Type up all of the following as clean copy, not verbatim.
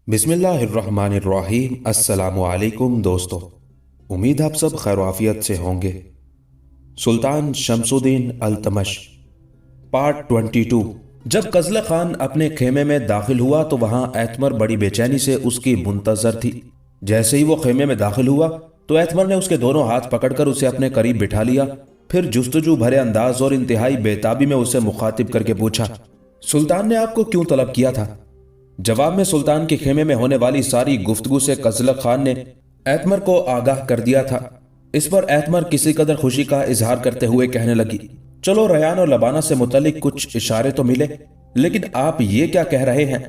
बिस्मिल्लाहिर्रहमानिर्रहीम। अस्सलामु अलैकुम दोस्तों, उम्मीद आप सब खैर आफियत से होंगे। सुल्तान शमसुद्दीन अल्तमश पार्ट 22। जब कज़ल खान अपने खेमे में दाखिल हुआ तो वहां एतमर बड़ी बेचैनी से उसकी मुंतजर थी। जैसे ही वो खेमे में दाखिल हुआ तो एतमर ने उसके दोनों हाथ पकड़कर उसे अपने करीब बिठा लिया। फिर जुस्तजू भरे अंदाज और इंतहाई बेताबी में उसे मुखातिब करके पूछा, सुल्तान ने आपको क्यों तलब किया था? जवाब में सुल्तान के खेमे में होने वाली सारी गुफ्तगू से कज़ल खान ने एतमर को आगाह कर दिया था। इस पर एतमर किसी कदर खुशी का इजहार करते हुए कहने लगी, चलो रयान और लबाना से मुतल्लिक कुछ इशारे तो मिले, लेकिन आप ये क्या कह रहे हैं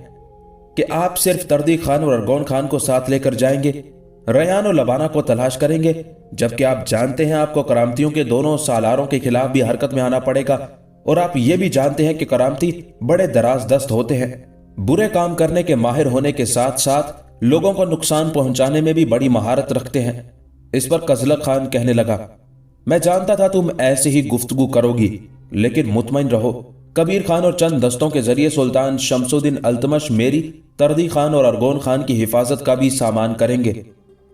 कि आप सिर्फ तर्दी खान और अरगोन खान को साथ लेकर जाएंगे, रयान और लबाना को तलाश करेंगे, जबकि आप जानते हैं आपको करामतियों के दोनों सालारों के खिलाफ भी हरकत में आना पड़ेगा। और आप ये भी जानते हैं कि करामती बड़े दराज दस्त होते हैं, बुरे काम करने के माहिर होने के साथ साथ लोगों को नुकसान पहुंचाने में भी बड़ी महारत रखते हैं। इस पर कज़ल खान कहने लगा, मैं जानता था तुम ऐसे ही गुफ्तगू करोगी, लेकिन मुतमईन रहो, कबीर खान और चंद दस्तों के जरिए सुल्तान शमसुद्दीन अल्तमश मेरी, तर्दी खान और अरगोन खान की हिफाजत का भी सामान करेंगे।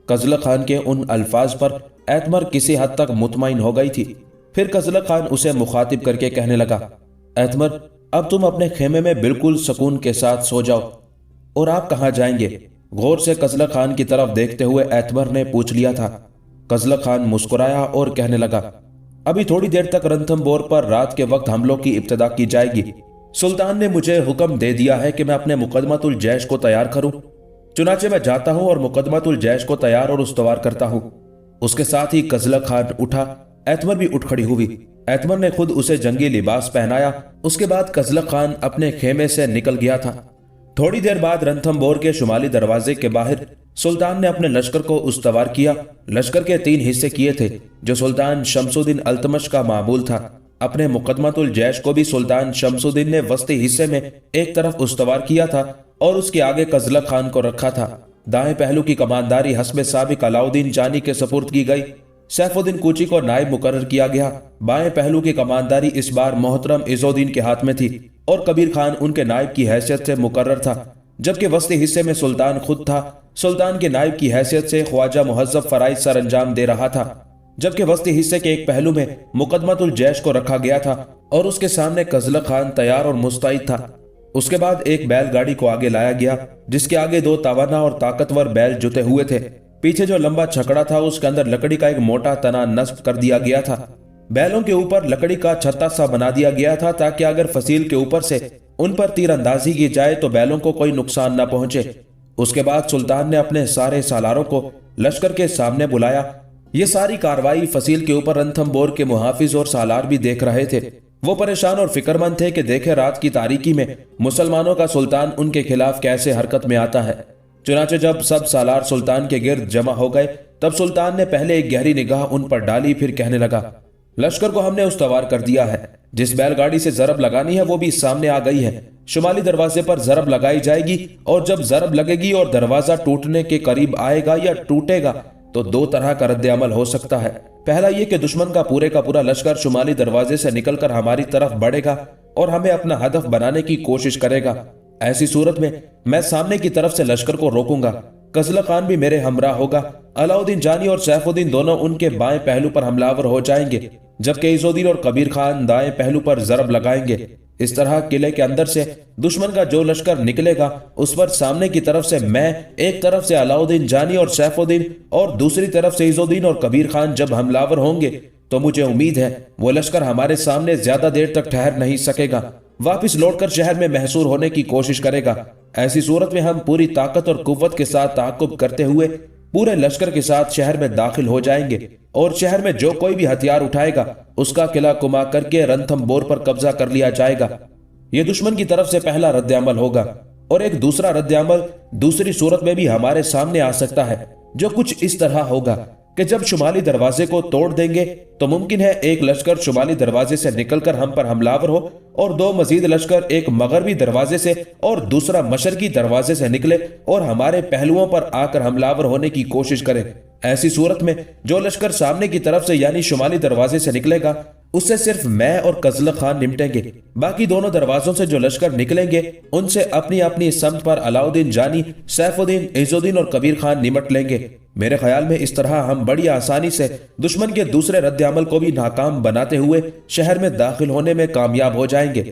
कज़ल खान के उन अल्फाज पर एतमर किसी हद तक मुतमईन हो गई थी। फिर कज़ल खान उसे मुखातिब करके कहने लगा, एतमर, अब तुम अपने खेमे में बिल्कुल सुकून के साथ सो जाओ। और आप कहाँ जाएंगे? गौर से कज़ल खान की तरफ देखते हुए एतमर ने पूछ लिया था। कज़ल खान मुस्कुराया और कहने लगा, अभी थोड़ी देर तक रंथमबोर पर रात के वक्त हमलों की इब्तिदा की जाएगी। सुल्तान ने मुझे हुक्म दे दिया है कि मैं अपने मुकदमतुल जैश को तैयार करूं। चुनाचे मैं जाता हूं और मुकदमतुल जैश को तैयार और उस्तवार करता हूं। उसके साथ ही कज़ल खान उठा। एतमर भी उठ खड़ी हुई। एतमर ने खुद उसे जंगी लिबास पहनाया। उसके बाद कज़ल खान अपने खेमे से निकल गया था। थोड़ी देर बाद रंथमबोर के शुमाली दरवाजे के बाहर सुल्तान ने अपने लश्कर को उस्तवार किया। लश्कर के 3 हिस्से किए थे, जो सुल्तान शमसुद्दीन अल्तमश का मामूल था। अपने मुकदमतुल जैश को भी सुल्तान शमसुद्दीन ने वस्ती हिस्से में एक तरफ उस्तवार किया था और उसके आगे कज़ल खान को रखा था। दाएं पहलू की कमानदारी हस्बे साबिक अलाउद्दीन जानी के सपुर्द की गई। सैफुद्दीन कूची को नायब मुकर्रर किया गया। बाएं पहलू की कमानदारी इस बार मोहतरम इज़ुद्दीन के हाथ में थी और कबीर खान उनके नायब की हैसियत से मुकर्रर था, जबकि वस्ती हिस्से में सुल्तान खुद था। सुल्तान के नायब की हैसियत से ख्वाजा मुहज्जब फराइज सर अंजाम दे रहा था, जबकि वस्ती हिस्से के एक पहलू में मुकदमतुल जैश को रखा गया था और उसके सामने कज़ल खान तैयार और मुस्तैद था। उसके बाद एक बैलगाड़ी को आगे लाया गया, जिसके आगे 2 तवाना और ताकतवर बैल जुते हुए थे। पीछे जो लंबा छकड़ा था उसके अंदर लकड़ी का एक मोटा तना नस्ब कर दिया गया था। बैलों के ऊपर लकड़ी का छत्ता सा बना दिया गया था ताकि अगर फसील के ऊपर से उन पर तीर अंदाजी की जाए तो बैलों को कोई नुकसान न पहुंचे। उसके बाद सुल्तान ने अपने सारे सालारों को लश्कर के सामने बुलाया। ये सारी कार्रवाई फसील के ऊपर रंथमबोर के मुहाफिज और सालार भी देख रहे थे। वो परेशान और फिक्रमंद थे कि देखे रात की तारीकी में मुसलमानों का सुल्तान उनके खिलाफ कैसे हरकत में आता है। चुनाचे जब सब सालार सुल्तान के गिर्द जमा हो गए तब सुल्तान ने पहले एक गहरी निगाह उन पर डाली, फिर कहने लगा, लश्कर को हमने उस्तवार कर दिया है। जिस बैलगाड़ी से जरब लगानी है वो भी सामने आ गई है। शुमाली दरवाजे पर जरब लगाई जाएगी और जब जरब लगेगी और दरवाजा टूटने के करीब आएगा या टूटेगा तो 2 तरह का रद्द अमल हो सकता है। पहला ये कि दुश्मन का पूरा लश्कर शुमाली दरवाजे से निकलकर हमारी तरफ बढ़ेगा और हमें अपना हदफ बनाने की कोशिश करेगा। ऐसी सूरत में मैं सामने की तरफ से लश्कर को रोकूंगा। कज़ल खान भी मेरे हमरा होगा। अलाउद्दीन जानी और सैफुद्दीन दोनों उनके बाएं पहलू पर हमलावर हो जाएंगे, जबकि इज़ुद्दीन और कबीर खान दाएं पहलू पर जरब लगाएंगे। इस तरह किले के अंदर से दुश्मन का जो लश्कर निकलेगा उस पर सामने की तरफ से मैं, एक तरफ से अलाउद्दीन जानी और सैफुद्दीन और दूसरी तरफ से इज़ुद्दीन और कबीर खान जब हमलावर होंगे तो मुझे उम्मीद है वो लश्कर हमारे सामने ज्यादा देर तक ठहर नहीं सकेगा, वापिस लौटकर शहर में महसूर होने की कोशिश करेगा। ऐसी सूरत में हम पूरी ताकत और कुव्वत के साथ ताक़ुब करते हुए पूरे लश्कर के साथ शहर में दाखिल हो जाएंगे और शहर में जो कोई भी हथियार उठाएगा उसका किला कुमा करके रंथमबोर पर कब्जा कर लिया जाएगा। यह दुश्मन की तरफ से पहला रद्द अमल होगा। और एक दूसरा रद्द अमल दूसरी सूरत में भी हमारे सामने आ सकता है, जो कुछ इस तरह होगा कि जब शुमाली दरवाजे को तोड़ देंगे तो मुमकिन है एक लश्कर शुमाली दरवाजे से निकलकर हम पर हमलावर हो और 2 मजीद लश्कर एक मगरबी दरवाजे से और दूसरा मशरकी दरवाजे से निकले और हमारे पहलुओं पर आकर हमलावर होने की कोशिश करें। ایسی صورت میں جو لشکر سامنے کی طرف سے یعنی شمالی دروازے سے نکلے گا اس سے صرف میں اور قزلق خان نمٹیں گے، باقی دونوں دروازوں سے جو لشکر نکلیں گے ان سے اپنی اپنی سمت پر علاؤدین جانی، سیف الدین، عز الدین اور کبیر خان نمٹ لیں گے۔ میرے خیال میں اس طرح ہم بڑی آسانی سے دشمن کے دوسرے رد عمل کو بھی ناکام بناتے ہوئے شہر میں داخل ہونے میں کامیاب ہو جائیں گے۔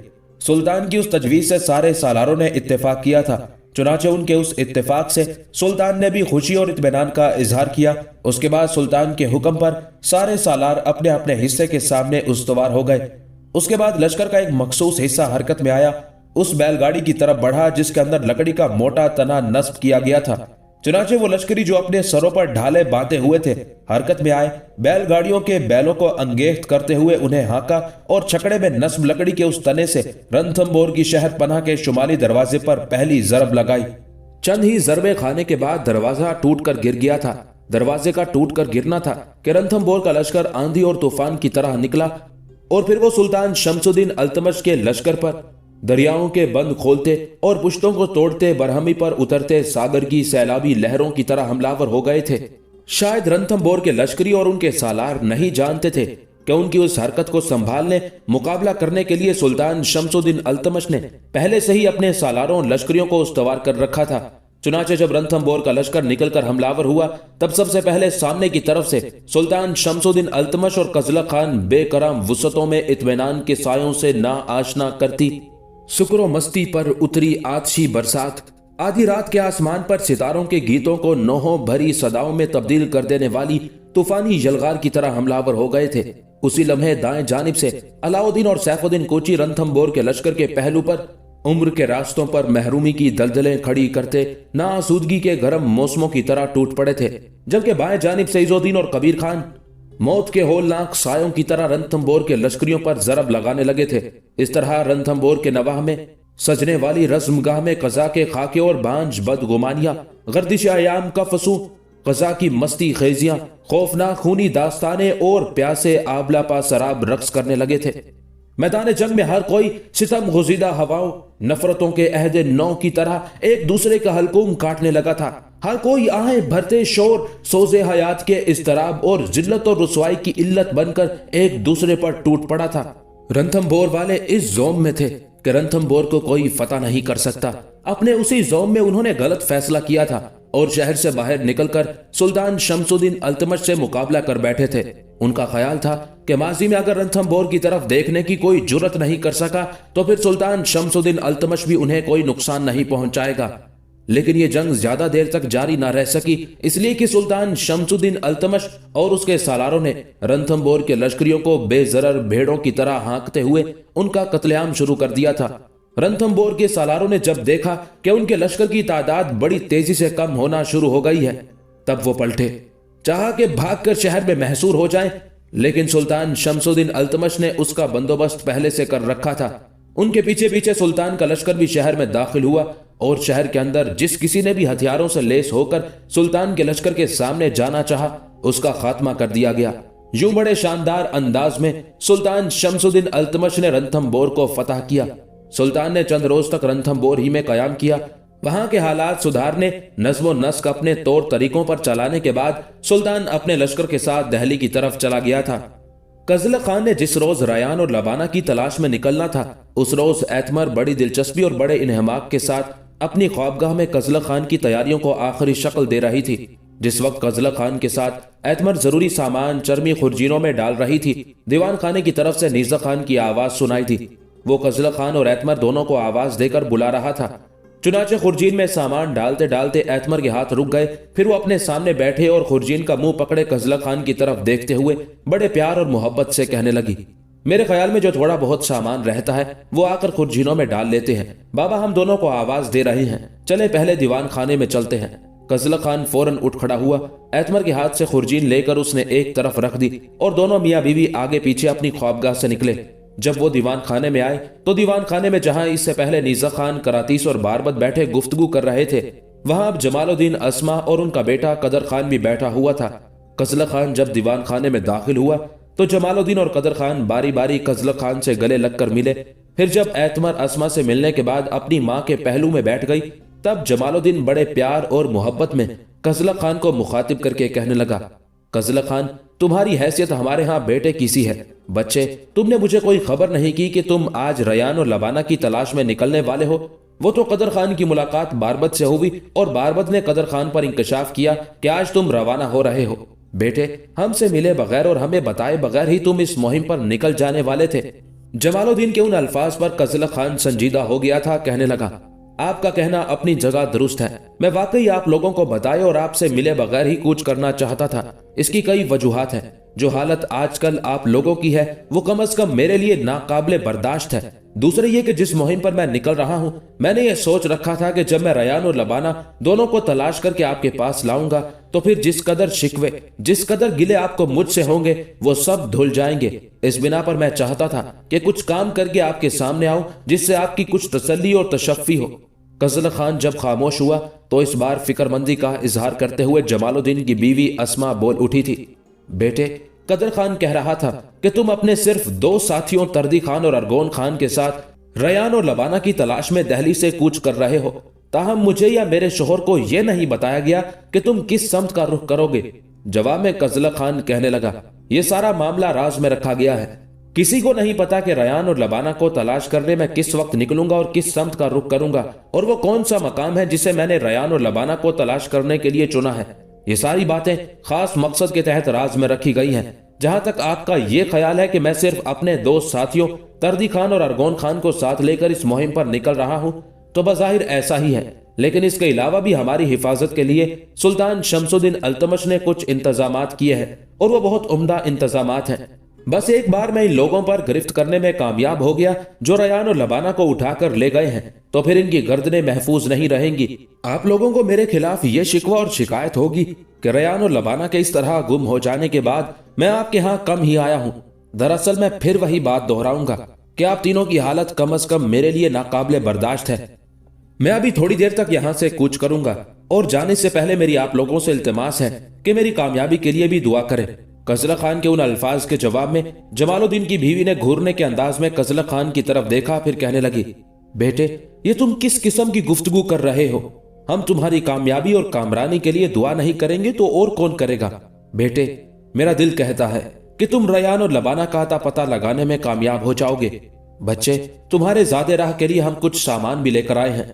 سلطان کی اس تجویز سے سارے سالاروں نے اتفاق کیا تھا، چنانچہ ان کے اس اتفاق سے سلطان نے بھی خوشی اور اطمینان کا اظہار کیا۔ اس کے بعد سلطان کے حکم پر سارے سالار اپنے اپنے حصے کے سامنے استوار ہو گئے۔ اس کے بعد لشکر کا ایک مخصوص حصہ حرکت میں آیا، اس بیل گاڑی کی طرف بڑھا جس کے اندر لکڑی کا موٹا تنا نصب کیا گیا تھا۔ چنانچہ وہ لشکری جو اپنے سروں پر ڈھالے باندھے ہوئے تھے حرکت میں آئے، بیل گاڑیوں کے بیلوں کو انگیخت کرتے ہوئے انہیں ہانکا اور چھکڑے میں نصب لکڑی کے اس تنے سے رنتھمبور کی شہر پناہ کے شمالی دروازے پر پہلی ضرب لگائی۔ چند ہی ضربے کھانے کے بعد دروازہ ٹوٹ کر گر گیا تھا۔ دروازے کا ٹوٹ کر گرنا تھا کہ رنتھمبور کا لشکر آندھی اور طوفان کی طرح نکلا اور پھر وہ سلطان شمس الدین التمش کے لشکر پر دریاؤں کے بند کھولتے اور پشتوں کو توڑتے برہمی پر اترتے ساگر کی سیلابی لہروں کی طرح حملہ ہو گئے تھے۔ شاید رنتھمبور کے لشکری اور ان کے سالار نہیں جانتے تھے کہ ان کی اس حرکت کو سنبھالنے، مقابلہ کرنے کے لیے سلطان شمس الدین التمش نے پہلے سے ہی اپنے سالاروں لشکریوں کو استوار کر رکھا تھا۔ چنانچہ جب رنتھمبور کا لشکر نکل کر حملہ ہوا تب سب سے پہلے سامنے کی طرف سے سلطان شمس الدین التمش اور قزلق خان بے کرم وسعتوں میں اطمینان کے سایوں سے نا آشنا کرتی سکر و مستی پر اتری آتشی برسات، آدھی رات کے آسمان پر ستاروں کے گیتوں کو نوحوں بھری صداؤں میں تبدیل کر دینے والی طوفانی یلغار کی طرح حملہ ہو گئے تھے۔ اسی لمحے دائیں جانب سے علاؤدین اور سیف الدین کوچی رنتھمبور کے لشکر کے پہلو پر عمر کے راستوں پر محرومی کی دلدلیں کھڑی کرتے ناآسودگی کے گرم موسموں کی طرح ٹوٹ پڑے تھے، جبکہ بائیں جانب سے عز الدین اور کبیر خان موت کے ہولناک سایوں کی طرح رنتھمبور کے لشکریوں پر ضرب لگانے لگے تھے۔ اس طرح رنتھمبور کے نواح میں سجنے والی رزمگاہ میں قضا کے خاکے اور بانج بدگمانیاں، گردش ایام کا فسوں، قضا کی مستی خیزیاں، خوفناک خونی داستانیں اور پیاسے آبلا پا سراب رقص کرنے لگے تھے۔ میدان جنگ میں ہر کوئی ستم غزیدہ ہواؤں، نفرتوں کے عہد نو کی طرح ایک دوسرے کا حلقوم کاٹنے لگا تھا۔ ہر کوئی آہیں بھرتے شور، سوز حیات کے اضطراب اور ذلت اور رسوائی کی علت بن کر ایک دوسرے پر ٹوٹ پڑا تھا۔ رنتھمبور والے اس زوم میں تھے کہ رنتھمبور کو کوئی فتح نہیں کر سکتا۔ اپنے اسی زوم میں انہوں نے غلط فیصلہ کیا تھا اور شہر سے باہر نکل کر سلطان شمس الدین التمش سے مقابلہ کر بیٹھے تھے۔ ان کا خیال تھا کہ ماضی میں اگر رنتھمبور کی طرف دیکھنے کی کوئی جرت نہیں کر سکا تو پھر سلطان شمس الدین التمش بھی انہیں کوئی نقصان نہیں پہنچائے گا۔ لیکن یہ جنگ زیادہ دیر تک جاری نہ رہ سکی، اس لیے کہ سلطان شمس الدین التمش اور اس کے سالاروں نے رنتھمبور کے لشکریوں کو بے ضرر بھیڑوں کی طرح ہانکتے ہوئے ان کا قتل عام شروع کر دیا تھا۔ رنتھمبور کے سالاروں نے جب دیکھا کہ ان کے لشکر کی تعداد بڑی تیزی سے کم ہونا شروع ہو گئی ہے تب وہ پلٹے، چاہا کہ بھاگ کر شہر میں محصور ہو جائیں، لیکن سلطان شمس الدین التمش نے اس کا بندوبست پہلے سے کر رکھا تھا۔ ان کے پیچھے پیچھے سلطان کا لشکر بھی شہر میں داخل ہوا اور شہر کے اندر جس کسی نے بھی ہتھیاروں سے لیس ہو کر سلطان کے لشکر کے سامنے جانا چاہا اس کا خاتمہ کر دیا گیا۔ یوں بڑے شاندار انداز میں سلطان شمس الدین التمش نے رنتھمبور کو فتح کیا۔ سلطان نے چند روز تک رنتھمبور ہی میں قیام کیا۔ وہاں کے حالات سدھارنے، نظم و نسق اپنے طور طریقوں پر چلانے کے بعد سلطان اپنے لشکر کے ساتھ دہلی کی طرف چلا گیا تھا۔ قزلق خان نے جس روز ریان اور لبانہ کی تلاش میں نکلنا تھا اس روز ایتمر بڑی دلچسپی اور بڑے انہماک کے ساتھ اپنی خوابگاہ میں قزلق خان کی تیاریوں کو آخری شکل دے رہی تھی۔ جس وقت قزلق خان کے ساتھ ایتمر ضروری سامان چرمی خرجینوں میں ڈال رہی تھی، دیوان خانے کی طرف سے نیزہ خان کی آواز سنائی تھی۔ وہ قزلق خان اور ایتمر دونوں کو آواز دے کر بلا رہا تھا۔ چنانچہ خرجین میں سامان ڈالتے ڈالتے ایتمر کے ہاتھ رک گئے، پھر وہ اپنے سامنے بیٹھے اور خرجین کا منہ پکڑے قزلق خان کی طرف دیکھتے ہوئے بڑے پیار اور محبت سے کہنے لگی، میرے خیال میں جو تھوڑا بہت سامان رہتا ہے وہ آ کر خرجینوں میں ڈال لیتے ہیں۔ بابا ہم دونوں کو آواز دے رہے ہیں، چلے پہلے دیوان خانے میں چلتے ہیں۔ قزلق خان فوراً اٹھ کھڑا ہوا، ایتمر کے ہاتھ سے خرجین لے کر اس نے ایک طرف رکھ دی اور دونوں میاں بیوی آگے پیچھے اپنی خوابگاہ سے نکلے۔ جب وہ دیوان خانے میں آئے تو دیوان خانے میں جہاں اس سے پہلے نیزہ خان، کراتیس اور باربد بیٹھے گفتگو کر رہے تھے وہاں اب جمال الدین اسما اور ان کا بیٹا قدر خان بھی بیٹھا ہوا تھا۔ قزلق خان جب دیوان خانے میں داخل ہوا تو جمال الدین اور قدر خان باری باری قزلق خان سے گلے لگ کر ملے۔ پھر جب ایتمر اسما سے ملنے کے بعد اپنی ماں کے پہلو میں بیٹھ گئی تب جمال الدین بڑے پیار اور محبت میں कज़लक़ खान को मुखातिब करके कहने लगा, कज़लक़ खान, तुम्हारी हैसियत हमारे यहाँ बेटे की सी है। बच्चे, तुमने मुझे कोई खबर नहीं की कि तुम आज रयान और लबाना की तलाश में निकलने वाले हो। वो तो कदर खान की मुलाकात बारबत से हुई और बारबत ने कदर खान पर इंकशाफ किया कि आज तुम रवाना हो रहे हो। बेटे, हमसे मिले बगैर और हमें बताए बगैर ही तुम इस मुहिम पर निकल जाने वाले थे। जमालुद्दीन के उन अल्फाज पर कज़लक़ खान संजीदा हो गया था। कहने लगा, आपका कहना अपनी जगह दुरुस्त है। मैं वाकई आप लोगों को बताए और आपसे मिले बगैर ही कूच करना चाहता था। इसकी कई वजूहात हैं। जो हालत आजकल आप लोगों की है वो कम अज कम मेरे लिए नाकाबिले बर्दाश्त है। दूसरे ये कि जिस मुहिम पर मैं निकल रहा हूं, मैंने ये सोच रखा था कि जब मैं रयान और लबाना दोनों को तलाश करके आपके पास लाऊंगा तो फिर जिस कदर शिकवे, जिस कदर गिले आपको मुझसे होंगे वो सब धुल जाएंगे। इस बिना पर मैं चाहता था कि कुछ काम करके आपके सामने आऊं जिससे आपकी कुछ तसल्ली और तशफ़ी हो। कज़लक़ खान जब खामोश हुआ तो इस बार फिक्रमंदी का इजहार करते हुए जमालुद्दीन की बीवी अस्मा बोल उठी थी। बेटे, कदर खान कह रहा था कि तुम अपने सिर्फ 2 साथियों तर्दी खान और अरगोन खान के साथ रयान और लबाना की तलाश में दहली से कूच कर रहे हो। ताहम मुझे या मेरे शोहर को यह नहीं बताया गया कि तुम किस समत का रुख करोगे। जवाब में कज़लक़ खान कहने लगा, यह सारा मामला राज में रखा गया है। किसी को नहीं पता कि रयान और लबाना को तलाश करने में किस वक्त निकलूंगा और किस समत का रुख करूंगा, और वो कौन सा मकाम है जिसे मैंने रयान और लबाना को तलाश करने के लिए चुना है। ये सारी बातें खास मकसद के तहत राज में रखी गई हैं। जहां तक आपका ये ख्याल है कि मैं सिर्फ अपने 2 साथियों तर्दी खान और अरगोन खान को साथ लेकर इस मुहिम पर निकल रहा हूं, तो बज़ाहिर ऐसा ही है। लेकिन इसके अलावा भी हमारी हिफाजत के लिए सुल्तान शमसुद्दीन अल्तमश ने कुछ इंतजामात किए हैं, और वो बहुत उम्दा इंतजामात हैं। बस एक बार मैं इन लोगों पर गिरफ्त करने में कामयाब हो गया जो रयान और लबाना को उठाकर ले गए हैं, तो फिर इनकी गर्दनें महफूज नहीं रहेंगी। आप लोगों को मेरे खिलाफ ये शिकवा और शिकायत होगी कि रयान और लबाना के इस तरह गुम हो जाने के बाद मैं आपके यहाँ कम ही आया हूँ। दरअसल मैं फिर वही बात दोहराऊंगा कि आप तीनों की हालत कम अज कम मेरे लिए नाकाबिले बर्दाश्त है। मैं अभी थोड़ी देर तक यहाँ से कूच करूंगा, और जाने से पहले मेरी आप लोगों से इल्तिमास है कि मेरी कामयाबी के लिए भी दुआ करें। कज़लक़ खान के उन अल्फाज के जवाब में जमालुद्दीन की बीवी ने घूरने के अंदाज में कज़लक़ खान की तरफ देखा, फिर कहने लगी, बेटे, ये तुम किस किस्म की गुफ्तगू कर रहे हो? हम तुम्हारी कामयाबी और कामरानी के लिए दुआ नहीं करेंगे तो और कौन करेगा? बेटे, मेरा दिल कहता है कि तुम रयान और लबाना का अता पता लगाने में कामयाब हो जाओगे। बच्चे, तुम्हारे ज़ादे राह के लिए हम कुछ सामान भी लेकर आए हैं।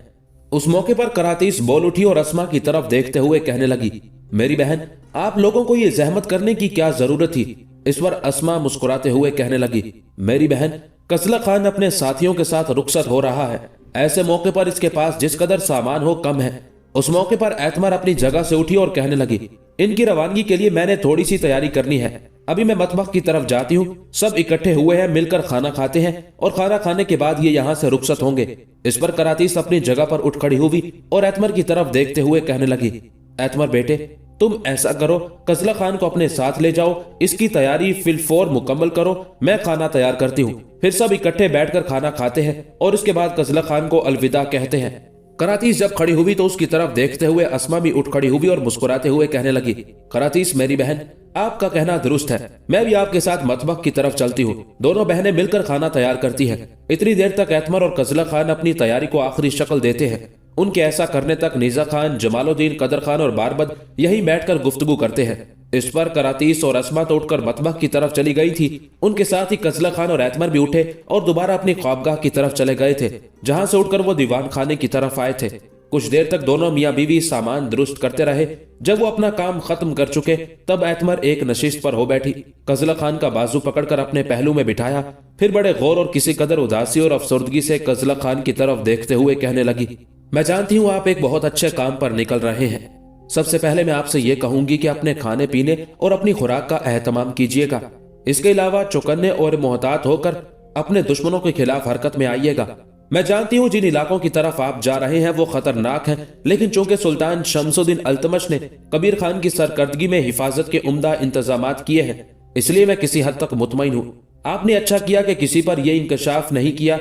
उस मौके पर करातीस बोल उठी और अस्मा की तरफ देखते हुए कहने लगी, मेरी बहन, आप लोगों को ये जहमत करने की क्या जरूरत थी? इस पर अस्मा मुस्कुराते हुए कहने लगी, मेरी बहन, कज़लक़ खान अपने साथियों के साथ रुखसत हो रहा है। ऐसे मौके पर इसके पास जिस कदर सामान हो कम है। उस मौके पर एतमर अपनी जगह से उठी और कहने लगी, इनकी रवानगी के लिए मैंने थोड़ी सी तैयारी करनी है। अभी मैं मतबख की तरफ जाती हूँ। सब इकट्ठे हुए हैं, मिलकर खाना खाते हैं, और खाना खाने के बाद ये यहाँ से रुखसत होंगे। इस पर करातीस अपनी जगह पर उठ खड़ी हुई और एतमर की तरफ देखते हुए कहने लगी, एतमर बेटे, तुम ऐसा करो, कज़लक़ खान को अपने साथ ले जाओ, इसकी तैयारी फिलफौर मुकम्मल करो, मैं खाना तैयार करती हूँ। फिर सब इकट्ठे बैठकर खाना खाते हैं और इसके बाद कज़लक़ खान को अलविदा कहते हैं। करातीस जब खड़ी हुई तो उसकी तरफ देखते हुए अस्मा भी उठ खड़ी हुई और मुस्कुराते हुए कहने लगी, करातीस मेरी बहन, आपका कहना दुरुस्त है। मैं भी आपके साथ मतबख की तरफ चलती हूँ। दोनों बहनें मिलकर खाना तैयार करती हैं। इतनी देर तक एतमर और कज़लक़ खान अपनी तैयारी को आखिरी शक्ल देते हैं। उनके ऐसा करने तक निज़ा खान, जमालुद्दीन, कदर खान और बारबद यही बैठकर गुफ्तगू करते हैं। इस पर करातीस और अस्मा तो उठकर मतबख की तरफ चली गई थी। उनके साथ ही कज़लक़ खान और एतमर भी उठे और दोबारा अपनी ख्वाबगाह की तरफ चले गए थे, जहां से उठकर वो दीवान खाने की तरफ आए थे। कुछ देर तक दोनों मियाँ बीवी सामान दुरुस्त करते रहे। जब वो अपना काम खत्म कर चुके तब एतमर एक नशिस्त पर हो बैठी, कज़लक़ खान का बाजू पकड़कर अपने पहलू में बिठाया, फिर बड़े गौर और किसी कदर उदासी और अफसरदगी से कज़लक़ खान की तरफ देखते हुए कहने लगी, मैं जानती हूँ आप एक बहुत अच्छे काम पर निकल रहे हैं। सबसे पहले मैं आपसे ये कहूंगी कि अपने खाने पीने और अपनी खुराक का एहतमाम कीजिएगा। इसके अलावा चौकन्ने और मोहतात होकर अपने दुश्मनों के खिलाफ हरकत में आइएगा। मैं जानती हूँ जिन इलाकों की तरफ आप जा रहे हैं वो खतरनाक हैं, लेकिन चूंकि सुल्तान शमसुद्दीन अल्तमश ने कबीर खान की सरकर्दगी में हिफाजत के उम्दा इंतजामात किए हैं, इसलिए मैं किसी हद तक मुतमईन हूँ। आपने अच्छा किया कि किसी पर यह इंकशाफ नहीं किया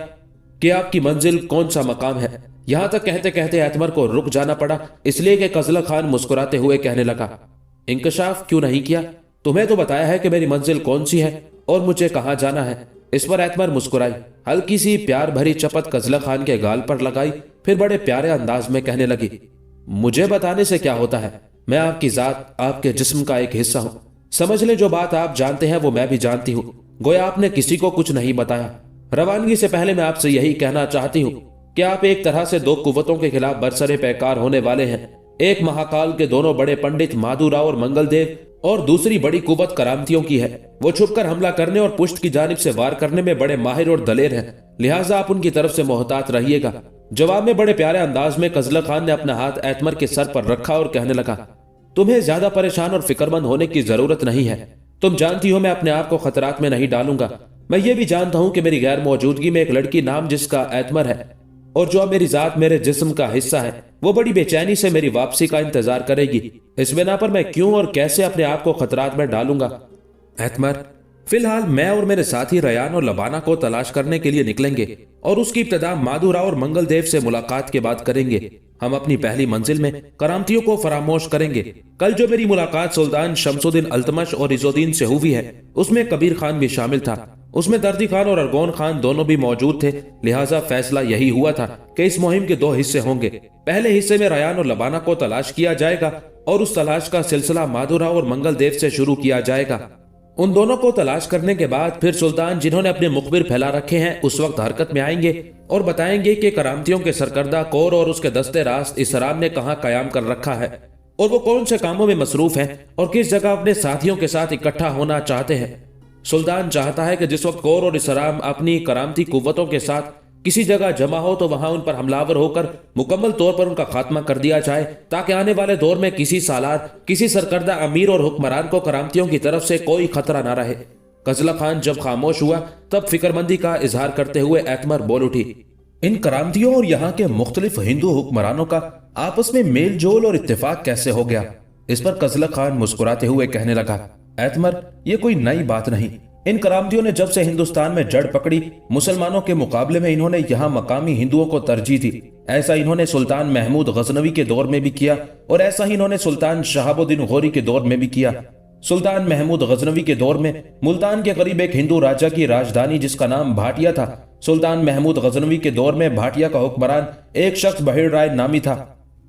कि आपकी मंजिल कौन सा मकाम है। यहां तक कहते कहते एतमर को रुक जाना पड़ा, इसलिए कि कज़लक़ खान मुस्कुराते हुए कहने लगा, इंकशाफ क्यों नहीं किया? तुम्हें तो बताया है कि मेरी मंजिल कौन सी है और मुझे कहां जाना है। इस पर एतमर मुस्कुराई, हल्की सी प्यार भरी चपत कज़लक़ खान के गाल पर लगाई, फिर बड़े प्यारे अंदाज में कहने लगी, मुझे बताने से क्या होता है? میں آپ کی ذات، آپ کے جسم کا ایک حصہ ہوں۔ سمجھ لیں جو بات آپ جانتے ہیں وہ میں بھی جانتی ہوں، گویا آپ نے کسی کو کچھ نہیں بتایا۔ روانگی سے پہلے میں آپ سے یہی کہنا چاہتی ہوں کہ آپ ایک طرح سے دو قوتوں کے خلاف برسر پیکار ہونے والے ہیں۔ ایک مہاکال کے دونوں بڑے پنڈت مادھو راؤ اور منگل دیو، اور دوسری بڑی قوت کرامتیوں کی ہے۔ وہ چھپ کر حملہ کرنے اور پشت کی جانب سے وار کرنے میں بڑے ماہر اور دلیر ہیں، لہٰذا آپ ان کی طرف سے محتاط رہیے گا۔ جواب میں بڑے پیارے انداز میں قزلہ خان نے اپنا ہاتھ ایتمر کے سر پر رکھا اور کہنے لگا، تمہیں زیادہ پریشان اور فکر مند ہونے کی ضرورت نہیں ہے۔ تم جانتی ہو میں اپنے آپ کو خطرات میں نہیں ڈالوں گا۔ میں یہ بھی جانتا ہوں کہ میری غیر موجودگی میں ایک لڑکی نام جس کا ایتمر ہے اور جو اب میری ذات میرے جسم کا حصہ ہے، وہ بڑی بے چینی سے میری واپسی کا انتظار کرے گی۔ اس بنا پر میں کیوں اور کیسے اپنے آپ کو خطرات میں ڈالوں گا؟ ایتمر، فی الحال میں اور میرے ساتھی ریان اور لبانہ کو تلاش کرنے کے لیے نکلیں گے اور اس کی ابتدا مادھو راؤ اور منگل دیو سے ملاقات کے بعد کریں گے۔ ہم اپنی پہلی منزل میں کرامتیوں کو فراموش کریں گے۔ کل جو میری ملاقات سلطان شمس الدین التمش اور عز الدین سے ہوئی ہے، اس میں کبیر خان بھی شامل تھا۔ اس میں دردی خان اور ارگون خان دونوں بھی موجود تھے، لہٰذا فیصلہ یہی ہوا تھا کہ اس مہم کے دو حصے ہوں گے۔ پہلے حصے میں ریان اور لبانہ کو تلاش کیا جائے گا اور اس تلاش کا سلسلہ مادھو راؤ اور منگل دیو سے شروع کیا جائے گا۔ ان دونوں کو تلاش کرنے کے بعد پھر سلطان جنہوں نے اپنے مخبر پھیلا رکھے ہیں اس وقت حرکت میں آئیں گے اور بتائیں گے کہ کرامتیوں کے سرکردہ کور اور اس کے دستے راست اسرام نے کہاں قیام کر رکھا ہے اور وہ کون سے کاموں میں مصروف ہیں اور کس جگہ اپنے ساتھیوں کے ساتھ اکٹھا ہونا چاہتے ہیں۔ سلطان چاہتا ہے کہ جس وقت کور اور اسرام اپنی کرامتی قوتوں کے ساتھ کسی جگہ جمع ہو تو وہاں ان پر حملہ ہو کر مکمل طور پر ان کا خاتمہ کر دیا جائے، تاکہ آنے والے دور میں کسی سالار، کسی سرکردہ امیر اور حکمران کو کرامتیوں کی طرف سے کوئی خطرہ نہ رہے۔ قزلہ خان جب خاموش ہوا تب فکر مندی کا اظہار کرتے ہوئے ایتمر بول اٹھی، ان کرامتیوں اور یہاں کے مختلف ہندو حکمرانوں کا آپس میں میل جول اور اتفاق کیسے ہو گیا؟ اس پر قزلہ خان مسکراتے ہوئے کہنے لگا، ایتمر، یہ کوئی نئی بات نہیں۔ ان کرامتیوں نے جب سے ہندوستان میں جڑ پکڑی، مسلمانوں کے مقابلے میں انہوں نے یہاں مقامی ہندوؤں کو ترجیح دی۔ ایسا انہوں نے سلطان محمود غزنوی کے دور میں بھی کیا اور ایسا ہی انہوں نے سلطان شہاب الدین غوری کے دور میں بھی کیا۔ سلطان محمود غزنوی کے دور میں ملتان کے قریب ایک ہندو راجہ کی راجدھانی جس کا نام بھاٹیا تھا۔ سلطان محمود غزنوی کے دور میں بھاٹیا کا حکمران ایک شخص بہیر رائے نامی تھا،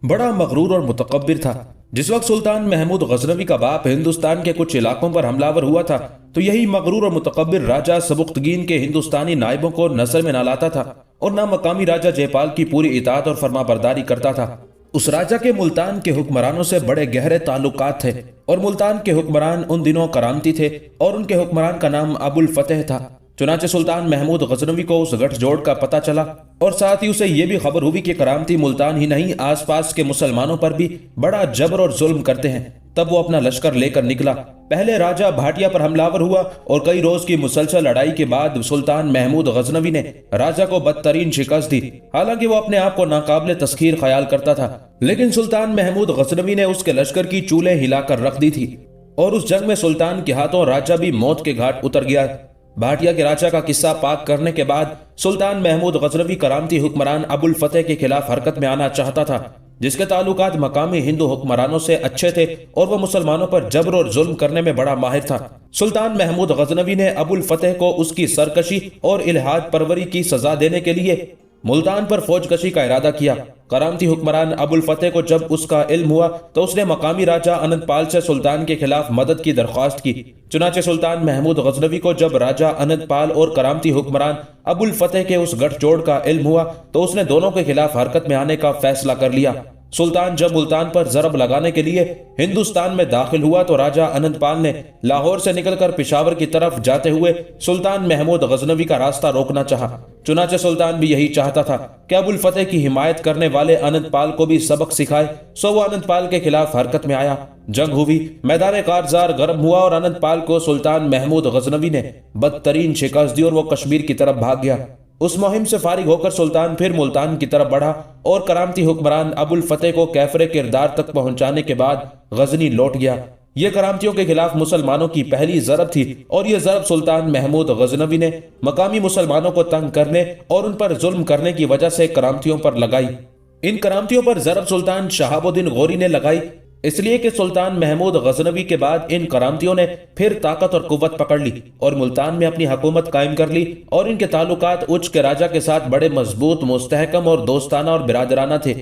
بڑا مغرور اور متکبر تھا۔ جس وقت سلطان محمود غزنوی کا باپ ہندوستان کے کچھ علاقوں پر حملہ آور ہوا تھا تو یہی مغرور اور متکبر راجہ سبکتگین کے ہندوستانی نائبوں کو نظر میں نہ لاتا تھا اور نہ مقامی راجہ جے پال کی پوری اطاعت اور فرما برداری کرتا تھا۔ اس راجہ کے ملتان کے حکمرانوں سے بڑے گہرے تعلقات تھے اور ملتان کے حکمران ان دنوں کرامتی تھے اور ان کے حکمران کا نام ابو الفتح تھا۔ چنانچہ سلطان محمود غزنوی کو اس گٹھ جوڑ کا پتہ چلا اور ساتھ ہی اسے یہ بھی خبر ہوئی کہ کرامتی ملتان ہی نہیں آس پاس کے مسلمانوں پر بھی بڑا جبر اور ظلم کرتے ہیں۔ تب وہ اپنا لشکر لے کر نکلا۔ پہلے راجہ بھاٹیا پر حملہ آور ہوا اور کئی روز کی مسلسل لڑائی کے بعد سلطان محمود غزنوی نے راجہ کو بدترین شکست دی۔ حالانکہ وہ اپنے آپ کو ناقابل تسخیر خیال کرتا تھا، لیکن سلطان محمود غزنوی نے اس کے لشکر کی چولیں ہلا کر رکھ دی تھی اور اس جنگ میں سلطان کے ہاتھوں راجہ بھی موت کے گھاٹ اتر گیا۔ بھاٹیا کے راجہ کا قصہ پاک کرنے کے بعد سلطان محمود غزنوی کرامتی حکمران ابو الفتح کے خلاف حرکت میں آنا چاہتا تھا، جس کے تعلقات مقامی ہندو حکمرانوں سے اچھے تھے اور وہ مسلمانوں پر جبر اور ظلم کرنے میں بڑا ماہر تھا۔ سلطان محمود غزنوی نے ابو الفتح کو اس کی سرکشی اور الحاد پروری کی سزا دینے کے لیے ملتان پر فوج کشی کا ارادہ کیا۔ کرامتی حکمران ابو الفتح کو جب اس کا علم ہوا تو اس نے مقامی راجہ انند پال سے سلطان کے خلاف مدد کی درخواست کی۔ چنانچہ سلطان محمود غزنوی کو جب راجہ انند پال اور کرامتی حکمران ابو الفتح کے اس گٹھ جوڑ کا علم ہوا تو اس نے دونوں کے خلاف حرکت میں آنے کا فیصلہ کر لیا۔ سلطان جب ملتان پر ضرب لگانے کے لیے ہندوستان میں داخل ہوا تو راجہ انند پال نے لاہور سے نکل کر پشاور کی طرف جاتے ہوئے سلطان محمود غزنوی کا راستہ روکنا چاہا۔ چنانچہ سلطان بھی یہی چاہتا تھا کہ ابو الفتح کی حمایت کرنے والے انند پال کو بھی سبق سکھائے، سو وہ انند پال کے خلاف حرکت میں آیا۔ جنگ ہوئی، میدان کارزار گرم ہوا اور انند پال کو سلطان محمود غزنوی نے بدترین شکست دی اور وہ کشمیر کی طرف بھاگ گیا۔ اس مہم سے فارغ ہو کر سلطان پھر ملتان کی طرف بڑھا اور کرامتی حکمران ابو الفتح کو کیفر کردار تک پہنچانے کے بعد غزنی لوٹ گیا۔ یہ کرامتیوں کے خلاف مسلمانوں کی پہلی ضرب تھی اور یہ ضرب سلطان محمود غزنوی نے مقامی مسلمانوں کو تنگ کرنے اور ان پر ظلم کرنے کی وجہ سے کرامتیوں پر لگائی۔ ان کرامتیوں پر ضرب سلطان شہاب الدین غوری نے لگائی، اس لیے کہ سلطان محمود غزنوی کے بعد ان کرامتیوں نے پھر طاقت اور قوت پکڑ لی اور ملتان میں اپنی حکومت قائم کر لی اور ان کے تعلقات اچ کے راجہ کے ساتھ بڑے مضبوط، مستحکم اور دوستانہ اور برادرانہ تھے۔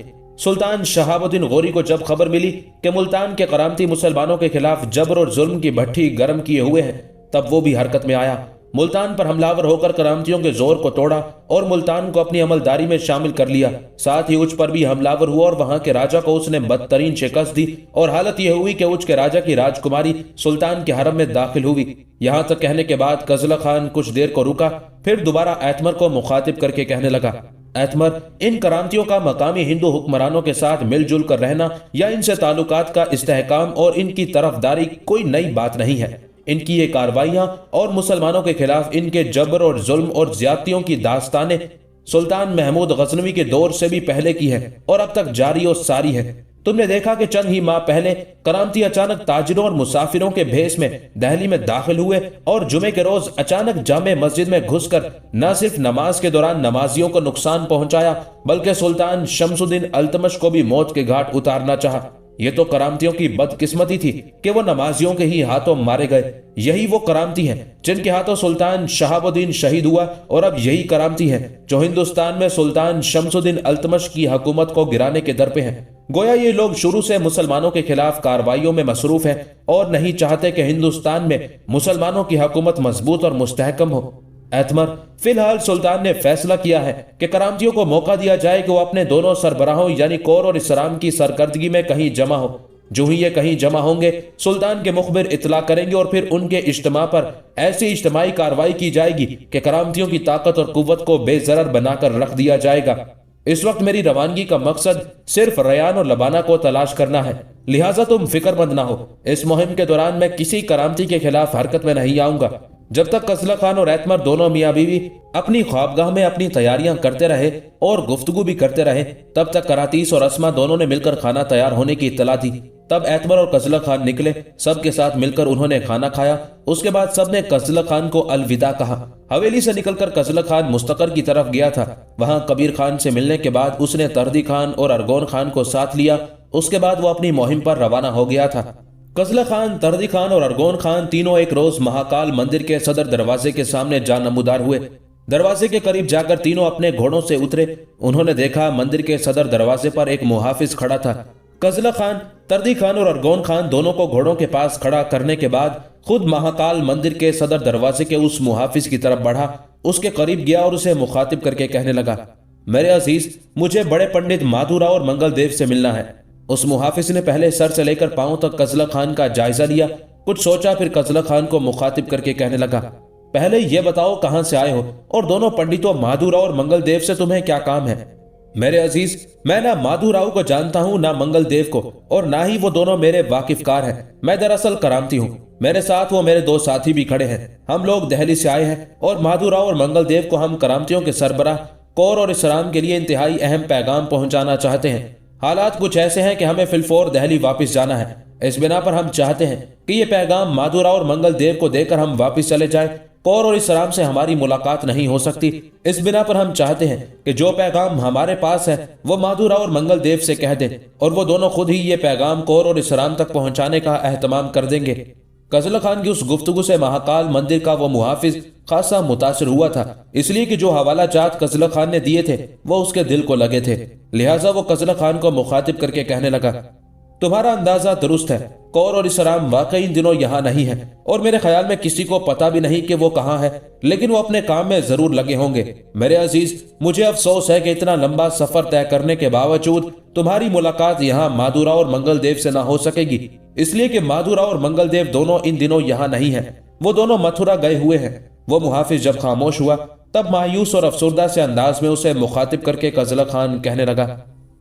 सुल्तान शहाबुद्दीन गौरी को जब खबर मिली कि मुल्तान के करामती मुसलमानों के खिलाफ जबर और जुल्म की भट्टी गर्म किए हुए हैं, तब वो भी हरकत में आया। मुल्तान पर हमलावर होकर करामतियों के जोर को तोड़ा और मुल्तान को अपनी अमलदारी में शामिल कर लिया। साथ ही उच पर भी हमलावर हुआ और वहां के राजा को उसने बदतरीन शिकस्त दी और हालत यह हुई कि उच के राजा की राजकुमारी सुल्तान के हरम में दाखिल हुई। यहां तक कहने के बाद कजला खान कुछ देर को रुका, फिर दोबारा एतमर को मुखातिब करके कहने लगा, एतमर, इन करामतियों का मकामी हिंदू हुक्मरानों के साथ मिलजुल कर रहना या इनसे ताल्लुकात का इस्तेहकाम और इनकी तरफदारी कोई नई बात नहीं है। इनकी ये कार्रवाइयां और मुसलमानों के खिलाफ इनके जबर और जुल्म और ज्यादतियों की दास्तानें सुल्तान महमूद गजनवी के दौर से भी पहले की है और अब तक जारी और सारी है। तुमने देखा कि चंद ही माह पहले करामती अचानक ताजिरों और मुसाफिरों के भेस में दिल्ली में दाखिल हुए और जुमे के रोज अचानक जामे मस्जिद में घुसकर न सिर्फ नमाज के दौरान नमाजियों को नुकसान पहुंचाया, बल्कि सुल्तान शमसुद्दीन अल्तमश को भी मौत के घाट उतारना चाहा। ये तो करामतियों की बदकिस्मती थी कि वो नमाजियों के ही हाथों मारे गए। यही वो करामती हैं जिनके हाथों सुल्तान शहाबुद्दीन शहीद हुआ और अब यही करामती हैं जो हिंदुस्तान में सुल्तान शमसुद्दीन अल्तमश की हुकूमत को गिराने के दर पे हैं। गोया ये लोग शुरू से मुसलमानों के खिलाफ कार्रवाइयों में मसरूफ हैं और नहीं चाहते कि हिंदुस्तान में मुसलमानों की हुकूमत मजबूत और मुस्तहकम हो। एतमर, फिलहाल सुल्तान ने फैसला किया है कि करामतियों को मौका दिया जाए कि वो अपने दोनों सरबराहों यानी कौर और इसराम की सरकर्दगी में कहीं जमा हो। जो ही ये कहीं जमा होंगे, सुल्तान के मुखबिर इतला करेंगे और फिर उनके इज्तिमा पर ऐसी इज्तिमाई कार्रवाई की जाएगी कि करामतियों की ताकत और कुव्वत को बेजरर बनाकर रख दिया जाएगा। इस वक्त मेरी रवानगी का मकसद सिर्फ रयान और लबाना को तलाश करना है, लिहाजा तुम फिक्रमंद ना हो। इस मुहिम के दौरान मैं किसी करामती के खिलाफ हरकत में नहीं आऊंगा। जब तक कजला खान और एतमर दोनों मियाँ बीवी अपनी ख्वाबगाह में अपनी तैयारियां करते रहे और गुफ्तगू भी करते रहे, तब तक करातीस और अस्मा दोनों ने मिलकर खाना तैयार होने की इत्तला दी। तब एतमर और कजला खान निकले, सबके साथ मिलकर उन्होंने खाना खाया। उसके बाद सबने कजला खान को अलविदा कहा। हवेली से निकलकर कजला खान मुस्तकर की तरफ गया था। वहां कबीर खान से मिलने के बाद उसने तर्दी खान और अरगोन खान को साथ लिया। उसके बाद वो अपनी मुहिम पर रवाना हो गया था। कजला खान, तर्दी खान और अरगोन खान तीनों एक रोज महाकाल मंदिर के सदर दरवाजे के सामने जा नमूदार हुए। दरवाजे के करीब जाकर तीनों अपने घोड़ों से उतरे। उन्होंने देखा मंदिर के सदर दरवाजे पर एक मुहाफिज खड़ा था। कजला खान, तर्दी खान और अरगोन खान दोनों को घोड़ों के पास खड़ा करने के बाद खुद महाकाल मंदिर के सदर दरवाजे के उस मुहाफिज की तरफ बढ़ा, उसके करीब गया और उसे मुखातिब करके कहने लगा, मेरे अजीज, मुझे बड़े पंडित माधुराव और मंगल देव से मिलना है। उस मुहाफिज ने पहले सर से लेकर पांव तक कजला खान का जायजा लिया, कुछ सोचा, फिर कजला खान को मुखातिब करके कहने लगा, पहले ये बताओ कहां से आए हो और दोनों पंडितों माधुराव और मंगल देव से तुम्हें क्या काम है। मेरे अजीज, मैं ना माधुराव को जानता हूं ना मंगल देव को, और ना ही वो दोनों मेरे वाकिफकार हैं। मैं दरअसल करामती हूं। मेरे साथ वो मेरे दो साथी भी खड़े हैं। हम लोग दिल्ली से आए हैं और माधुराव और मंगल देव को हम करामतियों के सरबराह कौर और इसराम के लिए इंतहाई अहम पैगाम पहुंचाना चाहते हैं। हालात कुछ ऐसे हैं कि हमें फिलफौर दिल्ली वापस जाना है। इस बिना पर हम चाहते हैं कि ये पैगाम माधुराव और मंगल देव को देकर हम वापस चले जाएं। कौर और इसराम से हमारी मुलाकात नहीं हो सकती। इस बिना पर हम चाहते हैं कि जो पैगाम हमारे पास है वो माधुराव और मंगल देव से कह दें और वो दोनों खुद ही ये पैगाम कौर और इसराम तक पहुंचाने का एहतमाम कर देंगे। कजला खान की उस गुफ्तगू से महाकाल मंदिर का वो मुहाफिज खासा मुतासिर हुआ था, इसलिए कि जो हवाला जात कजला खान ने दिए थे वो उसके दिल को लगे थे। लिहाजा वो कजला खान को मुखातिब करके कहने लगा, तुम्हारा अंदाजा दुरुस्त है। कौर और इसराम वाकई इन दिनों यहाँ नहीं है और मेरे ख्याल में किसी को पता भी नहीं कि वो कहाँ है, लेकिन वो अपने काम में जरूर लगे होंगे। मेरे अजीज, मुझे अफसोस है कि इतना लंबा सफर तय करने के बावजूद तुम्हारी मुलाकात यहाँ माधुराव और मंगल देव से ना हो सकेगी, इसलिए कि माधुराव और मंगल देव दोनों इन दिनों यहाँ नहीं है। वो दोनों मथुरा गए हुए हैं। वो मुहाफिज जब खामोश हुआ तब मायूस और अफसरदा से अंदाज में उसे मुखातिब करके कजला खान कहने लगा,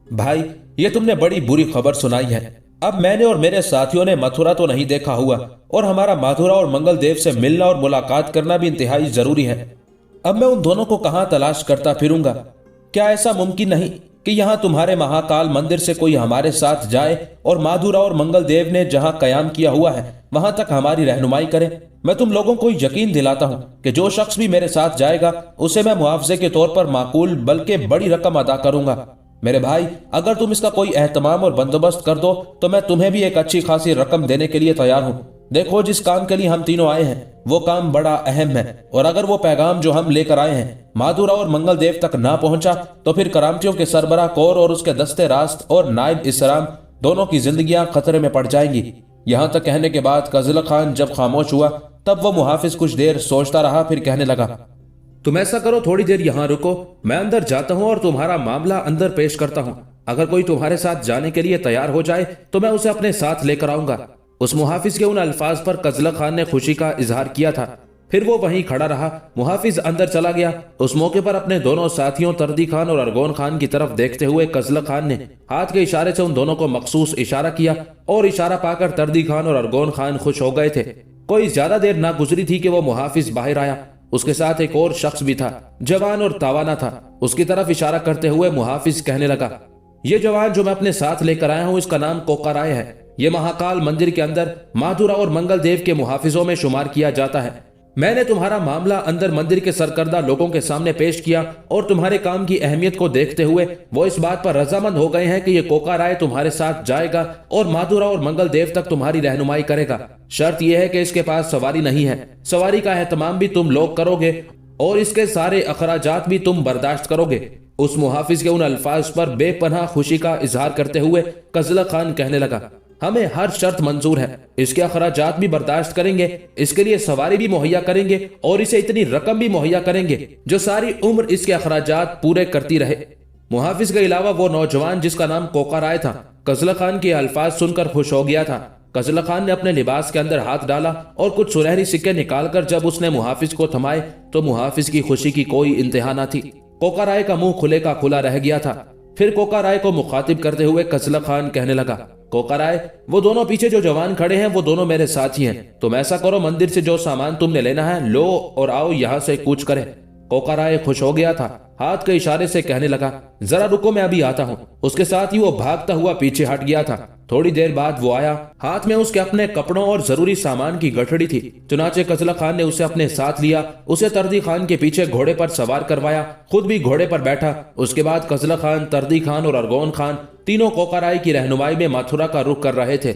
भाई, ये तुमने बड़ी बुरी खबर सुनाई है। अब मैंने और मेरे साथियों ने मथुरा तो नहीं देखा हुआ और हमारा माधुराव और मंगल देव से मिलना और मुलाकात करना भी इंतहाई जरूरी है। अब मैं उन दोनों को कहां तलाश करता फिरूंगा? क्या ऐसा मुमकिन नहीं कि यहाँ तुम्हारे महाकाल मंदिर से कोई हमारे साथ जाए और माधुराव और मंगल देव ने जहां कयाम किया हुआ है वहां तक हमारी रहनुमाई करे? मैं तुम लोगों को यकीन दिलाता हूं कि जो शख्स भी मेरे साथ जाएगा उसे मैं मुआवजे के तौर पर माकूल बल्कि बड़ी रकम अदा करूंगा। मेरे भाई, अगर तुम इसका कोई एहतमाम और बंदोबस्त कर दो तो मैं तुम्हें भी एक अच्छी खासी रकम देने के लिए तैयार हूं। देखो, जिस काम के लिए हम तीनों आए हैं वो काम बड़ा अहम है, और अगर वो पैगाम जो हम लेकर आए हैं माधुरा और मंगल देव तक ना पहुंचा तो फिर करामतियों के सरबराह कौर और उसके दस्ते रास्त और नायब इसराम दोनों की जिंदगियां खतरे में पड़ जाएंगी। यहां तक कहने के बाद कजल खान जब खामोश हुआ तब वो मुहाफिज कुछ देर सोचता रहा, फिर कहने लगा, तुम ऐसा करो, थोड़ी देर यहाँ रुको, मैं अंदर जाता हूँ और तुम्हारा मामला अंदर पेश करता हूँ। अगर कोई तुम्हारे साथ जाने के लिए तैयार हो जाए तो मैं उसे अपने साथ लेकर आऊंगा। उस मुहाफिज के उन अल्फाज पर कजल खान ने खुशी का इजहार किया था। फिर वो वहीं खड़ा रहा। मुहाफिज अंदर चला गया। उस मौके पर अपने दोनों साथियों तर्दी खान और अरगोन खान की तरफ देखते हुए कजल खान ने हाथ के इशारे से उन दोनों को मखसूस इशारा किया, और इशारा पाकर तर्दी खान और अरगोन खान खुश हो गए थे। कोई ज्यादा देर ना गुजरी थी कि वो मुहाफिज बाहर आया। उसके साथ एक और शख्स भी था, जवान और तावाना था। उसकी तरफ इशारा करते हुए मुहाफिज कहने लगा, ये जवान जो मैं अपने साथ लेकर आया हूं इसका नाम कोका राय है। ये महाकाल मंदिर के अंदर माधुरा और मंगल देव के मुहाफिजों में शुमार किया जाता है। मैंने तुम्हारा मामला अंदर मंदिर के सरकर्दा लोगों के सामने पेश किया, और तुम्हारे काम की अहमियत को देखते हुए वो इस बात पर रजामंद हो गए हैं कि ये कोका राय तुम्हारे साथ जाएगा और माधुरा और मंगल देव तक तुम्हारी रहनुमाई करेगा। शर्त यह है कि इसके पास सवारी नहीं है। सवारी का एहतमाम भी तुम लोग करोगे और इसके सारे अखराजात भी तुम बर्दाश्त करोगे। उस मुहाफिज के उन अल्फाज पर बेपनाह खुशी का इजहार करते हुए कजल खान कहने लगा, हमें हर शर्त मंजूर है। इसके अखराजात भी बर्दाश्त करेंगे, इसके लिए सवारी भी मुहैया करेंगे और इसे इतनी रकम भी मुहैया करेंगे जो सारी उम्र इसके अखराजात पूरे करती रहे। मुहाफिज के अलावा वो नौजवान जिसका नाम कोका राय था कजल खान के अल्फाज सुनकर खुश हो गया था। कजल खान ने अपने लिबास के अंदर हाथ डाला और कुछ सुनहरी सिक्के निकालकर जब उसने मुहाफिज को थमाए तो मुहाफिज की खुशी की कोई इंतहा न थी। कोका राय का मुंह खुले का खुला रह गया था। फिर कोका राय को मुखातिब करते हुए कजल खान कहने लगा, कोका राय, वो दोनों पीछे जो जवान खड़े हैं वो दोनों मेरे साथी हैं। तुम ऐसा करो, मंदिर से जो सामान तुमने लेना है लो और आओ यहाँ से कूच करें। कोका राय खुश हो गया था। हाथ के इशारे से कहने लगा, जरा रुको, मैं अभी आता हूँ। उसके साथ ही वो भागता हुआ पीछे हट गया था। थोड़ी देर बाद वो आया। हाथ में उसके अपने कपड़ों और जरूरी सामान की गठड़ी थी। चुनाचे कजल खान ने उसे अपने साथ लिया, उसे तर्दी खान के पीछे घोड़े पर सवार करवाया, खुद भी घोड़े पर बैठा। उसके बाद कजल खान, तर्दी खान और अरगोन खान तीनों कोका राय की रहनुमाई में मथुरा का रुख कर रहे थे।